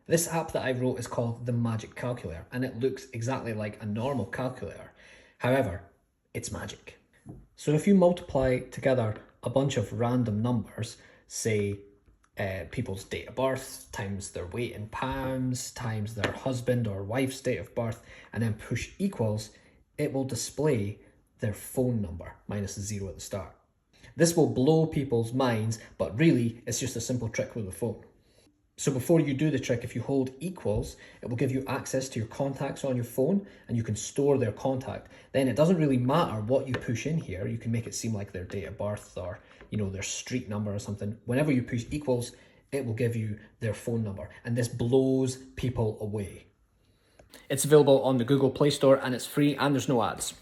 This app that I wrote is called the Magic Calculator, and it looks exactly like a normal calculator. However, it's magic. So if you multiply together a bunch of random numbers, say people's date of birth times their weight in pounds times their husband or wife's date of birth, and then push equals, it will display their phone number minus a zero at the start. This will blow people's minds, but really it's just a simple trick with a phone. So before you do the trick, if you hold equals, it will give you access to your contacts on your phone and you can store their contact. Then it doesn't really matter what you push in here. You can make it seem like their date of birth or, their street number or something. Whenever you push equals, it will give you their phone number. And this blows people away. It's available on the Google Play Store and it's free and there's no ads.